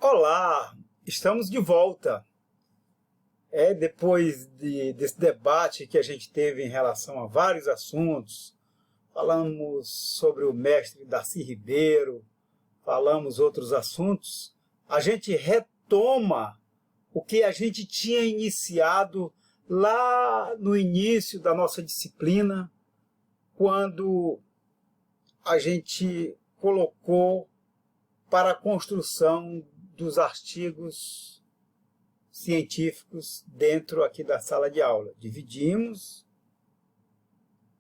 Olá, estamos de volta. Depois desse debate que a gente teve em relação a vários assuntos, falamos sobre o mestre Darcy Ribeiro, falamos outros assuntos, a gente retoma o que a gente tinha iniciado lá no início da nossa disciplina, quando a gente colocou para a construção dos artigos científicos dentro aqui da sala de aula. Dividimos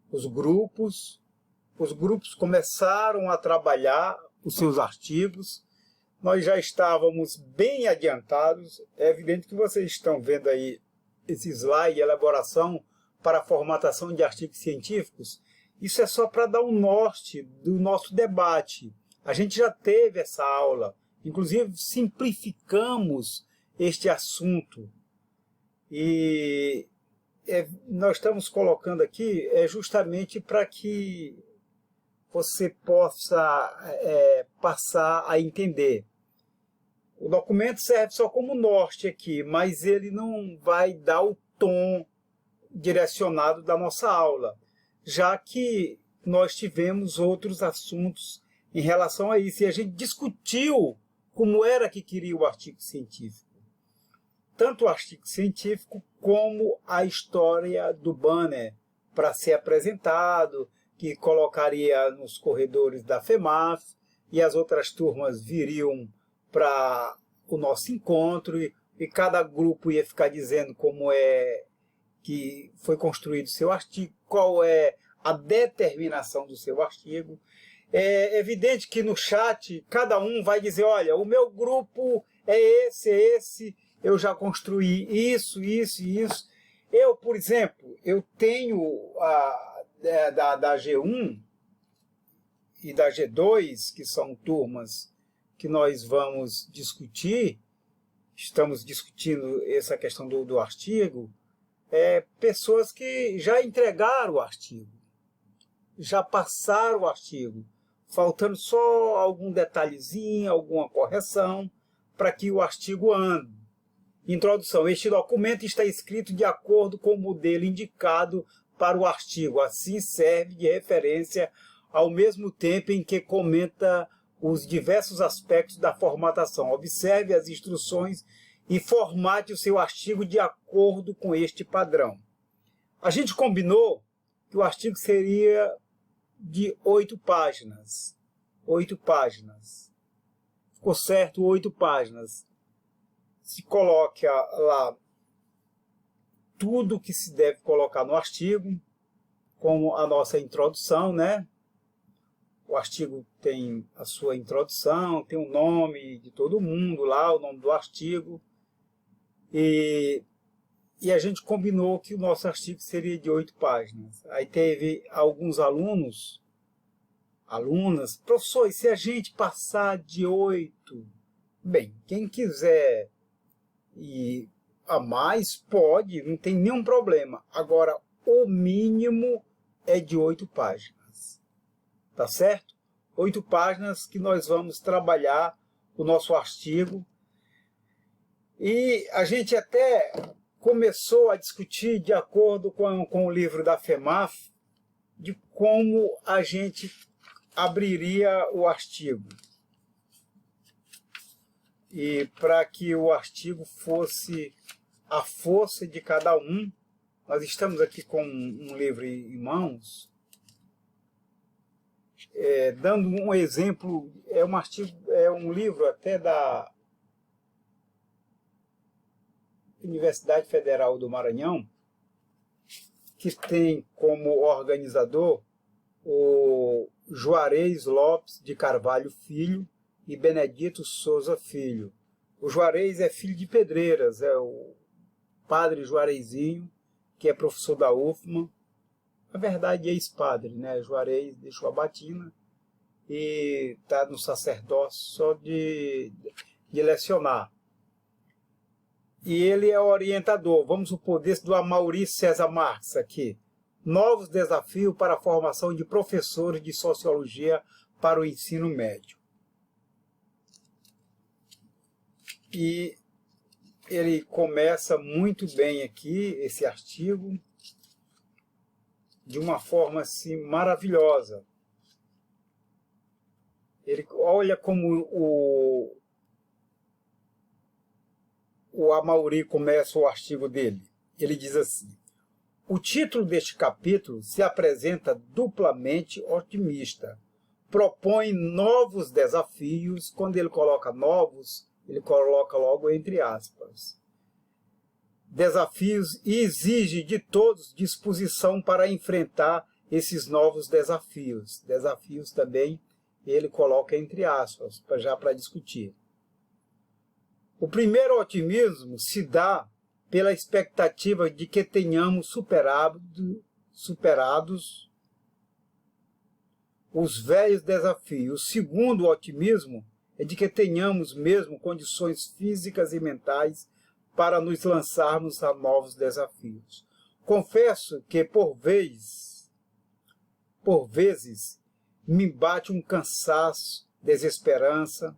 os grupos começaram a trabalhar os seus artigos, nós já estávamos bem adiantados. É evidente que vocês estão vendo aí esse slide, elaboração para a formatação de artigos científicos. Isso é só para dar um norte do nosso debate. A gente já teve essa aula, inclusive simplificamos este assunto. E nós estamos colocando aqui justamente para que você possa passar a entender. O documento serve só como norte aqui, mas ele não vai dar o tom direcionado da nossa aula, já que nós tivemos outros assuntos em relação a isso, e a gente discutiu como era que queria o artigo científico. Tanto o artigo científico como a história do banner para ser apresentado, que colocaria nos corredores da FEMAF, e as outras turmas viriam para o nosso encontro, e cada grupo ia ficar dizendo como é que foi construído o seu artigo, qual é a determinação do seu artigo. É evidente que no chat cada um vai dizer, olha, o meu grupo é esse, eu já construí isso. Eu, por exemplo, eu tenho da G1 e da G2, que são turmas que nós vamos discutir, estamos discutindo essa questão do artigo, pessoas que já entregaram o artigo, já passaram o artigo, faltando só algum detalhezinho, alguma correção, para que o artigo ande. Introdução. Este documento está escrito de acordo com o modelo indicado para o artigo. Assim serve de referência ao mesmo tempo em que comenta os diversos aspectos da formatação. Observe as instruções e formate o seu artigo de acordo com este padrão. A gente combinou que o artigo seria de 8 páginas. 8 páginas. Ficou certo, 8 páginas. Se coloca lá tudo que se deve colocar no artigo, como a nossa introdução, né? O artigo tem a sua introdução, tem o nome de todo mundo lá, o nome do artigo. E a gente combinou que o nosso artigo seria de 8 páginas. Aí teve alguns alunas, professor, e se a gente passar de 8? Bem, quem quiser ir a mais pode, não tem nenhum problema. Agora, o mínimo é de 8 páginas. Tá certo? 8 páginas que nós vamos trabalhar o nosso artigo. E a gente até começou a discutir, de acordo com o livro da FEMAF, de como a gente abriria o artigo. E para que o artigo fosse a força de cada um, nós estamos aqui com um livro em mãos, dando um exemplo, um livro até da Universidade Federal do Maranhão, que tem como organizador o Juarez Lopes de Carvalho Filho e Benedito Souza Filho. O Juarez é filho de Pedreiras, é o padre Juarezinho, que é professor da UFMA. Na verdade, é ex-padre, né? Juarez deixou a batina e está no sacerdócio só de lecionar. E ele é orientador, vamos supor, desse do Amaury César Marques aqui. Novos desafios para a formação de professores de sociologia para o ensino médio. E ele começa muito bem aqui, esse artigo, de uma forma assim, maravilhosa. Ele olha como o Amaury começa o artigo dele. Ele diz assim: o título deste capítulo se apresenta duplamente otimista. Propõe novos desafios. Quando ele coloca novos, ele coloca logo entre aspas. Desafios, e exige de todos disposição para enfrentar esses novos desafios. Desafios também ele coloca entre aspas, já para discutir. O primeiro otimismo se dá pela expectativa de que tenhamos superados os velhos desafios. O segundo otimismo é de que tenhamos mesmo condições físicas e mentais para nos lançarmos a novos desafios. Confesso que, por vezes, me bate um cansaço, desesperança,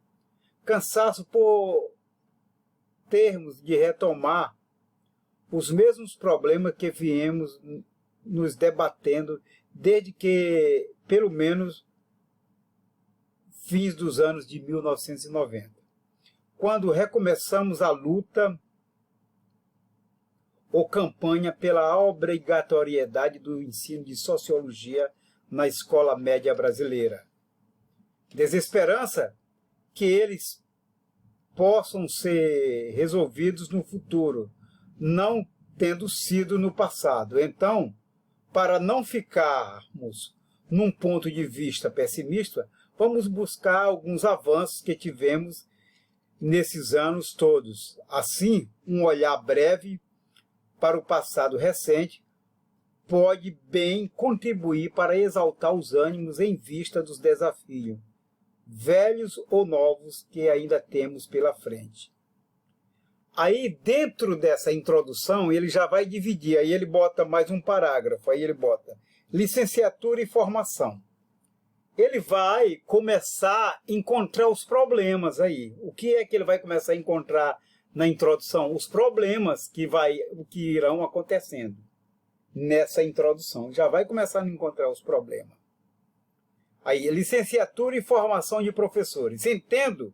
cansaço por termos de retomar os mesmos problemas que viemos nos debatendo desde que, pelo menos, fins dos anos de 1990, quando recomeçamos a luta ou campanha pela obrigatoriedade do ensino de sociologia na escola média brasileira. Desesperança que eles possam ser resolvidos no futuro, não tendo sido no passado. Então, para não ficarmos num ponto de vista pessimista, vamos buscar alguns avanços que tivemos nesses anos todos. Assim, um olhar breve para o passado recente pode bem contribuir para exaltar os ânimos em vista dos desafios, velhos ou novos, que ainda temos pela frente. Aí, dentro dessa introdução, ele já vai dividir, aí ele bota mais um parágrafo, aí ele bota licenciatura e formação. Ele vai começar a encontrar os problemas aí. O que é que ele vai começar a encontrar na introdução? Os problemas que irão acontecendo nessa introdução. Já vai começar a encontrar os problemas. Aí, licenciatura e formação de professores. Entendo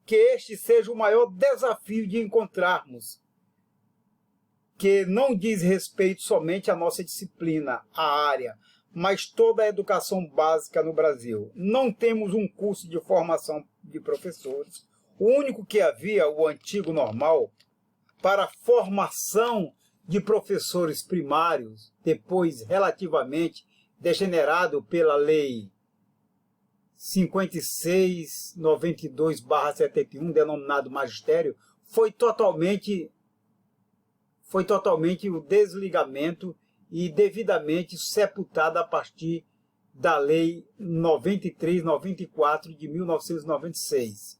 que este seja o maior desafio de encontrarmos, que não diz respeito somente à nossa disciplina, à área, mas toda a educação básica no Brasil. Não temos um curso de formação de professores. O único que havia, o antigo normal, para formação de professores primários, depois relativamente degenerado pela Lei 5692/71, denominado magistério, foi totalmente o desligamento e devidamente sepultado a partir da Lei 93/94 de 1996,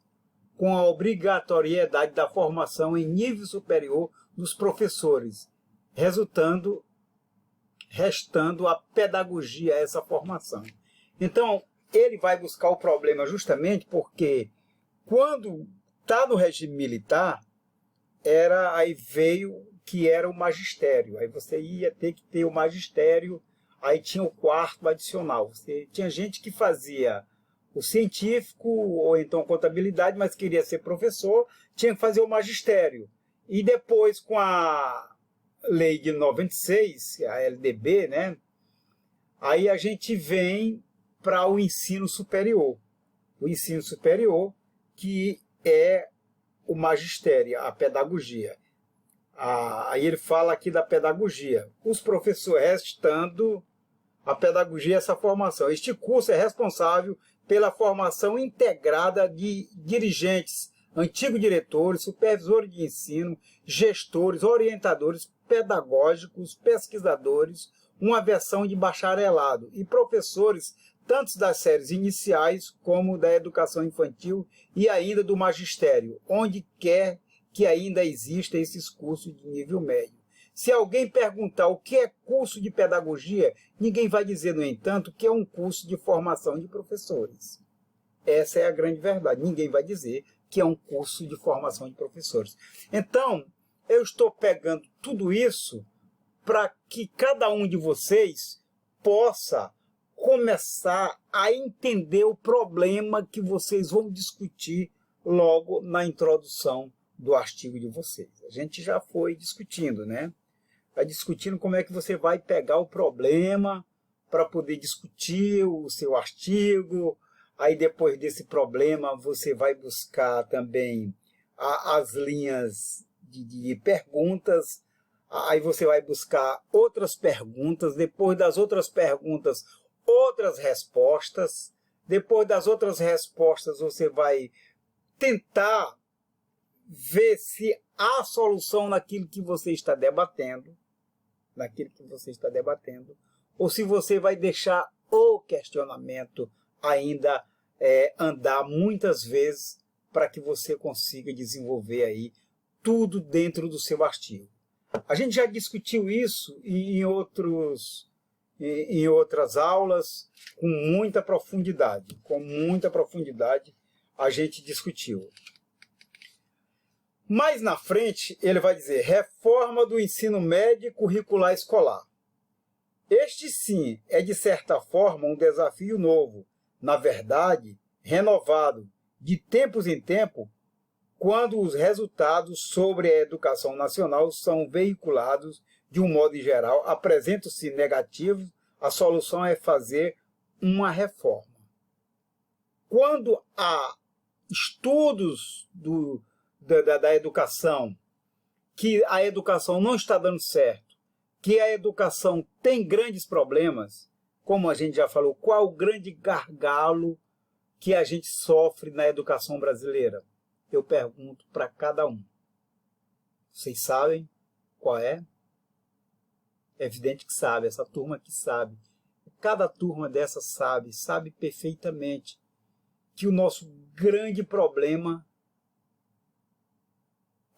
com a obrigatoriedade da formação em nível superior dos professores, restando a pedagogia a essa formação. Então, ele vai buscar o problema justamente porque, quando está no regime militar, aí veio que era o magistério. Aí você ia ter que ter o magistério, aí tinha o quarto adicional. Tinha gente que fazia o científico ou então contabilidade, mas queria ser professor, tinha que fazer o magistério. E depois, com a lei de 96, a LDB, né? Aí a gente vem para o ensino superior. O ensino superior, que é o magistério, a pedagogia. Aí ele fala aqui da pedagogia. Os professores, restando a pedagogia, essa formação. Este curso é responsável pela formação integrada de dirigentes, antigos diretores, supervisores de ensino, gestores, orientadores pedagógicos, pesquisadores, uma versão de bacharelado e professores tanto das séries iniciais como da educação infantil e ainda do magistério, onde quer que ainda existam esses cursos de nível médio. Se alguém perguntar o que é curso de pedagogia, ninguém vai dizer, no entanto, que é um curso de formação de professores. Essa é a grande verdade. Ninguém vai dizer que é um curso de formação de professores. Então, eu estou pegando tudo isso para que cada um de vocês possa começar a entender o problema que vocês vão discutir logo na introdução do artigo de vocês. A gente já foi discutindo, né? Vai discutindo como é que você vai pegar o problema para poder discutir o seu artigo. Aí depois desse problema você vai buscar também as linhas de perguntas. Aí você vai buscar outras perguntas. Depois das outras perguntas, outras respostas. Depois das outras respostas você vai tentar ver se há solução naquilo que você está debatendo. Ou se você vai deixar o questionamento ainda andar muitas vezes para que você consiga desenvolver aí tudo dentro do seu artigo. A gente já discutiu isso em outras aulas com muita profundidade. A gente discutiu. Mais na frente, ele vai dizer reforma do ensino médio e curricular escolar. Este, sim, é de certa forma um desafio novo, na verdade, renovado, de tempos em tempos, quando os resultados sobre a educação nacional são veiculados de um modo geral, apresentam-se negativos, a solução é fazer uma reforma. Quando há estudos da educação, que a educação não está dando certo, que a educação tem grandes problemas, como a gente já falou, qual o grande gargalo que a gente sofre na educação brasileira? Eu pergunto para cada um. Vocês sabem qual é? É evidente que sabe, essa turma que sabe. Cada turma dessa sabe perfeitamente que o nosso grande problema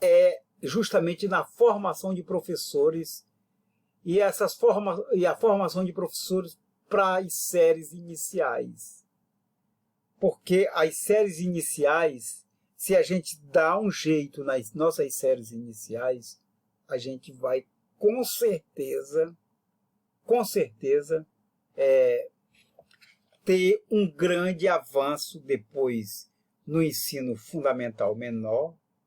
é justamente na formação de professores e a formação de professores para as séries iniciais. Porque as séries iniciais, se a gente dá um jeito nas nossas séries iniciais, a gente vai com certeza, ter um grande avanço depois no ensino fundamental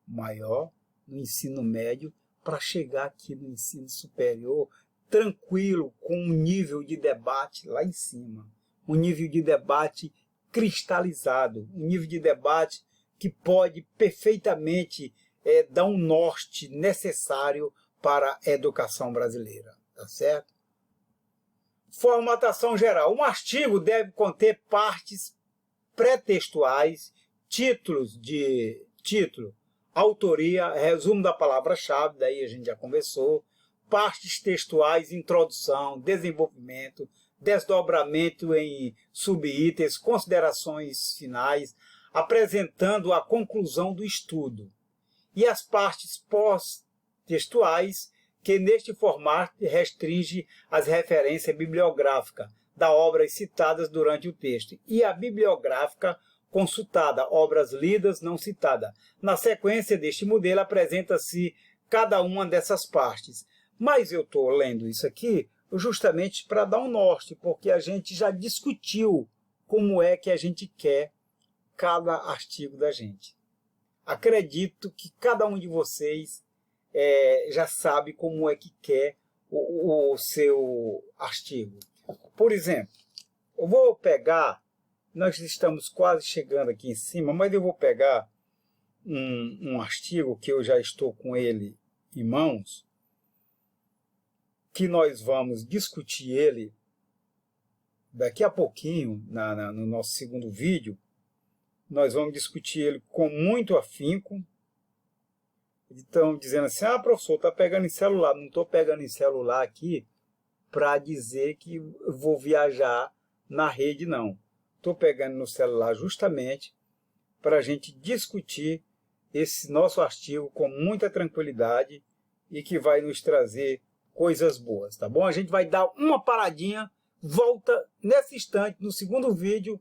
maior, no ensino médio, para chegar aqui no ensino superior tranquilo, com um nível de debate lá em cima, um nível de debate cristalizado, um nível de debate que pode perfeitamente dar um norte necessário para a educação brasileira, tá certo? Formatação geral. Um artigo deve conter partes pré-textuais, título, autoria, resumo da palavra-chave, daí a gente já conversou, partes textuais, introdução, desenvolvimento, desdobramento em subitens, considerações finais, apresentando a conclusão do estudo. E as partes pós-textuais, que neste formato restringe as referências bibliográficas das obras citadas durante o texto, e a bibliográfica consultada, obras lidas não citadas. Na sequência deste modelo apresenta-se cada uma dessas partes. Mas eu estou lendo isso aqui justamente para dar um norte, porque a gente já discutiu como é que a gente quer cada artigo da gente. Acredito que cada um de vocês já sabe como é que quer o seu artigo. Por exemplo, eu vou pegar, nós estamos quase chegando aqui em cima, mas eu vou pegar um artigo que eu já estou com ele em mãos, que nós vamos discutir ele daqui a pouquinho, no nosso segundo vídeo. Nós vamos discutir ele com muito afinco. Então, dizendo assim, professor, está pegando em celular. Não estou pegando em celular aqui para dizer que eu vou viajar na rede, não. Estou pegando no celular justamente para a gente discutir esse nosso artigo com muita tranquilidade e que vai nos trazer coisas boas, tá bom? A gente vai dar uma paradinha, volta nesse instante, no segundo vídeo,